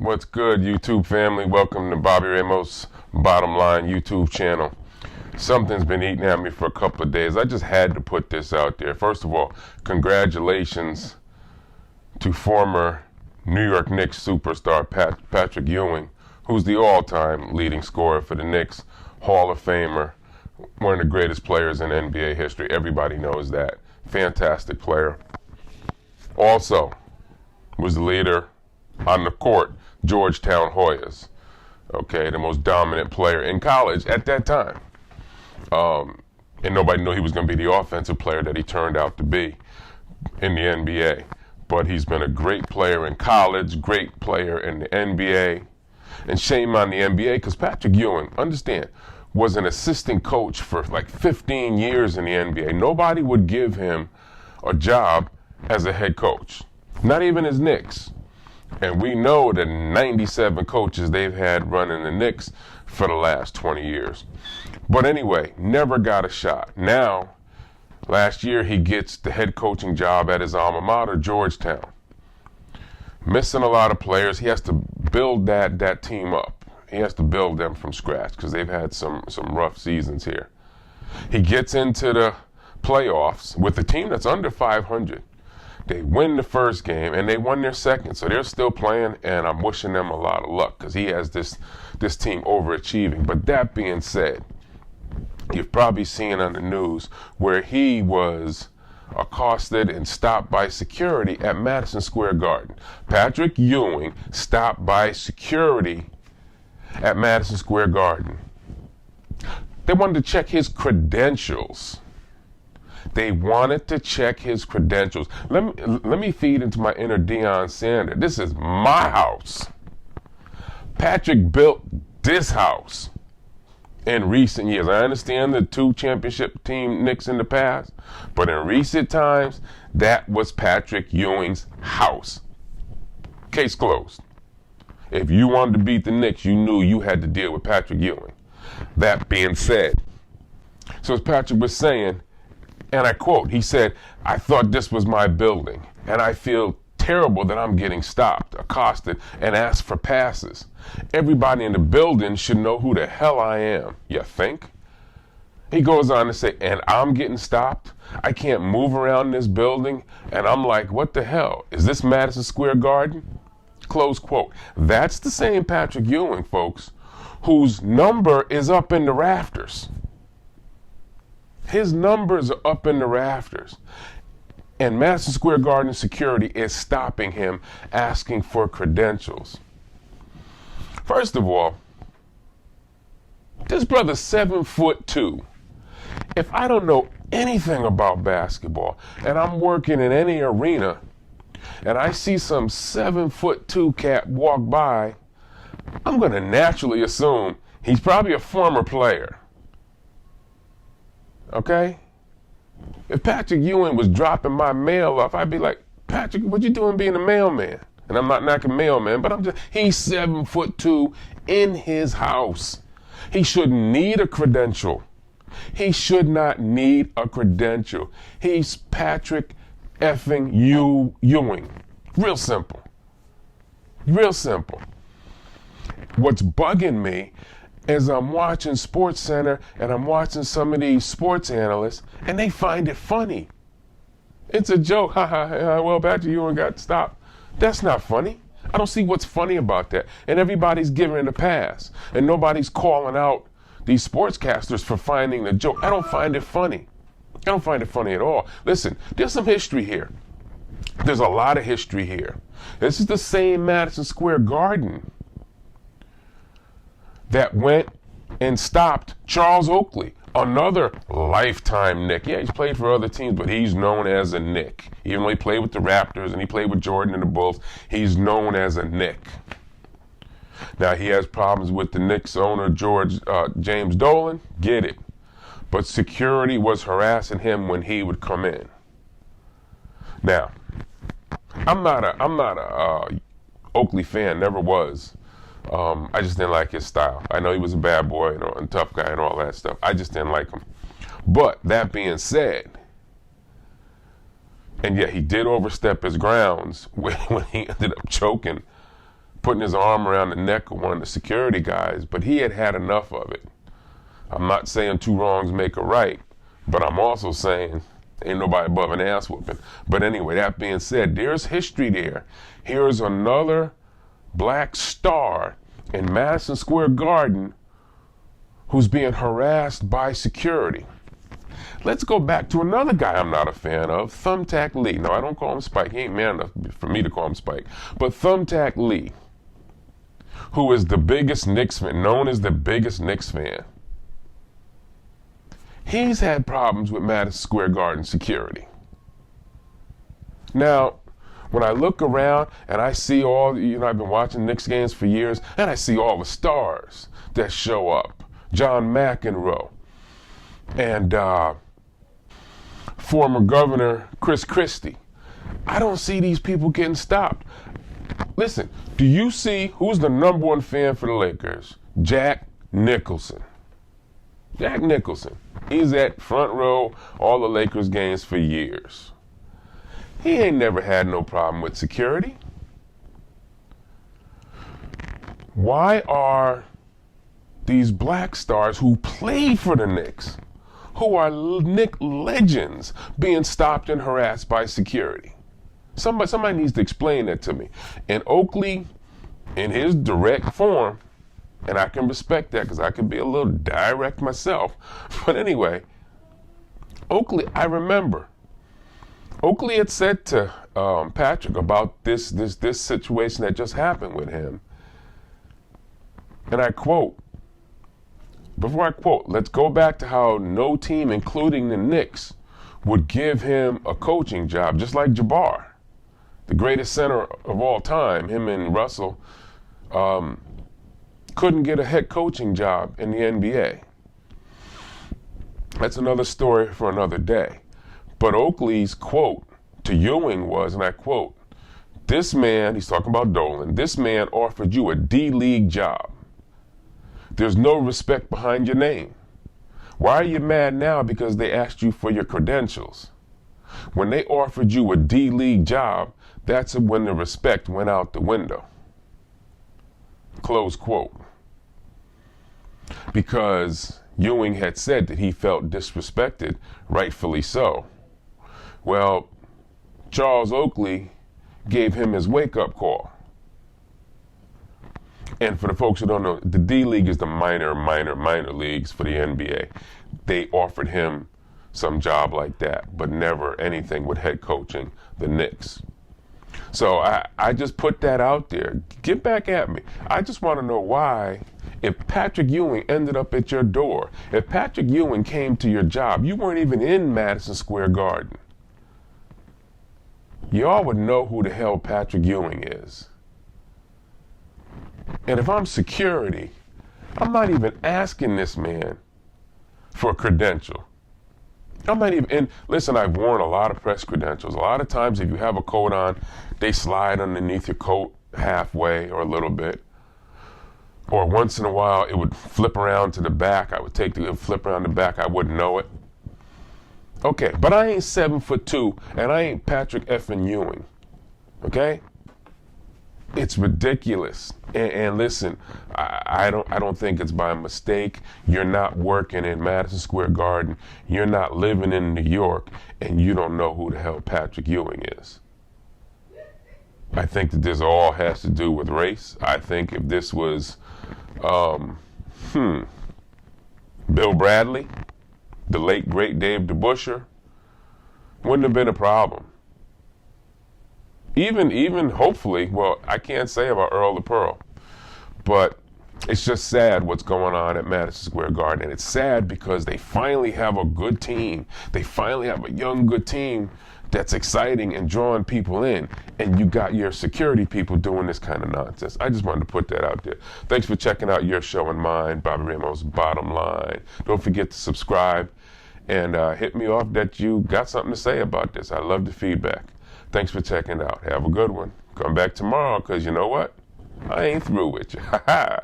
What's good, YouTube family? Welcome to Bobby Ramos' Bottom Line YouTube channel. Something's been eating at me for a couple of days. I just had to put this out there. First of all, congratulations to former New York Knicks superstar Patrick Ewing, who's the all-time leading scorer for the Knicks, Hall of Famer, one of the greatest players in NBA history. Everybody knows that. Fantastic player. Also, was the leader on the court, Georgetown Hoyas, okay, the most dominant player in college at that time. And nobody knew he was going to be the offensive player that he turned out to be in the NBA. But he's been a great player in college, great player in the NBA. And shame on the NBA, because Patrick Ewing, understand, was an assistant coach for like 15 years in the NBA. Nobody would give him a job as a head coach, not even his Knicks. And we know the 97 coaches they've had running the Knicks for the last 20 years. But anyway, never got a shot. Now, last year he gets the head coaching job at his alma mater, Georgetown. Missing a lot of players. He has to build that team up. He has to build them from scratch because they've had some rough seasons here. He gets into the playoffs with a team that's under 500. They win the first game, and they won their second, so they're still playing, and I'm wishing them a lot of luck because he has this team overachieving. But that being said, you've probably seen on the news where he was accosted and stopped by security at Madison Square Garden. Patrick Ewing stopped by security at Madison Square Garden. They wanted to check his credentials. They wanted to check his credentials. Let me feed into my inner Deion Sanders. This is my house. Patrick built this house in recent years. I understand the 2 championship team Knicks in the past, but in recent times, that was Patrick Ewing's house. Case closed. If you wanted to beat the Knicks, you knew you had to deal with Patrick Ewing. That being said, so as Patrick was saying, and I quote, he said, "I thought this was my building, and I feel terrible that I'm getting stopped, accosted, and asked for passes. Everybody in the building should know who the hell I am, you think?" He goes on to say, "And I'm getting stopped? I can't move around this building?" And I'm like, what the hell? Is this Madison Square Garden? Close quote. That's the same Patrick Ewing, folks, whose number is up in the rafters. His numbers are up in the rafters. And Madison Square Garden security is stopping him, asking for credentials. First of all, this brother's 7'2". If I don't know anything about basketball and I'm working in any arena and I see some 7'2" cat walk by, I'm going to naturally assume he's probably a former player. Okay? If Patrick Ewing was dropping my mail off, I'd be like, "Patrick, what you doing being a mailman?" And I'm not knocking mailman, but he's 7'2" in his house. He shouldn't need a credential. He should not need a credential. He's Patrick effing Ewing. Real simple. Real simple. What's bugging me is I'm watching SportsCenter and I'm watching some of these sports analysts and they find it funny. It's a joke. Well, Patrick Ewing got stopped. That's not funny. I don't see what's funny about that. And everybody's giving it a pass. And nobody's calling out these sportscasters for finding the joke. I don't find it funny. I don't find it funny at all. Listen, there's some history here. There's a lot of history here. This is the same Madison Square Garden that went and stopped Charles Oakley, another lifetime Knick. Yeah, he's played for other teams, but he's known as a Knick. Even though he played with the Raptors and he played with Jordan and the Bulls, he's known as a Knick. Now, he has problems with the Knicks owner, James Dolan. Get it. But security was harassing him when he would come in. Now, I'm not a Oakley fan, never was. I just didn't like his style. I know he was a bad boy, and tough guy and all that stuff. I just didn't like him. But that being said, and yet he did overstep his grounds when he ended up choking putting his arm around the neck of one of the security guys, but he had had enough of it. I'm not saying two wrongs make a right, but I'm also saying ain't nobody above an ass whooping. But anyway, that being said, there's history there. Here's another black star in Madison Square Garden who's being harassed by security. Let's go back to another guy I'm not a fan of, Thumbtack Lee. No, I don't call him Spike. He ain't man enough for me to call him Spike. But Thumbtack Lee, who is the biggest Knicks fan, known as the biggest Knicks fan, he's had problems with Madison Square Garden security. Now, when I look around and I see all, I've been watching Knicks games for years, and I see all the stars that show up. John McEnroe and former Governor Chris Christie. I don't see these people getting stopped. Listen, do you see who's the number one fan for the Lakers? Jack Nicholson. Jack Nicholson. He's at front row all the Lakers games for years. He ain't never had no problem with security. Why are these black stars who play for the Knicks, who are Knick legends, being stopped and harassed by security? Somebody needs to explain that to me. And Oakley, in his direct form, and I can respect that because I can be a little direct myself. But anyway, Oakley, I remember, Oakley had said to Patrick about this situation that just happened with him. And I quote, before I quote, let's go back to how no team, including the Knicks, would give him a coaching job, just like Jabbar, the greatest center of all time. Him and Russell couldn't get a head coaching job in the NBA. That's another story for another day. But Oakley's quote to Ewing was, and I quote, "This man," he's talking about Dolan, "this man offered you a D-League job. There's no respect behind your name. Why are you mad now because they asked you for your credentials? When they offered you a D-League job, that's when the respect went out the window." Close quote. Because Ewing had said that he felt disrespected, rightfully so. Well, Charles Oakley gave him his wake-up call. And for the folks who don't know, the D-League is the minor leagues for the NBA. They offered him some job like that, but never anything with head coaching the Knicks. So I just put that out there. Get back at me. I just want to know why, if Patrick Ewing ended up at your door, if Patrick Ewing came to your job, you weren't even in Madison Square Garden. Y'all would know who the hell Patrick Ewing is. And if I'm security, I'm not even asking this man for a credential. I'm not even, and listen, I've worn a lot of press credentials. A lot of times if you have a coat on, they slide underneath your coat halfway or a little bit. Or once in a while, it would flip around to the back. I would take the flip around the back. I wouldn't know it. Okay, but I ain't 7'2", and I ain't Patrick effing Ewing. Okay? It's ridiculous. And listen, I don't think it's by mistake. You're not working in Madison Square Garden. You're not living in New York, and you don't know who the hell Patrick Ewing is. I think that this all has to do with race. I think if this was Bill Bradley, the late great Dave DeBusschere, wouldn't have been a problem. Even hopefully, well, I can't say about Earl the Pearl, but it's just sad what's going on at Madison Square Garden. And it's sad because they finally have a good team. They finally have a young, good team that's exciting and drawing people in. And you got your security people doing this kind of nonsense. I just wanted to put that out there. Thanks for checking out your show and mine, Bobby Ramos' Bottom Line. Don't forget to subscribe and hit me off that you got something to say about this. I love the feedback. Thanks for checking out. Have a good one. Come back tomorrow, because you know what? I ain't through with you. Ha ha.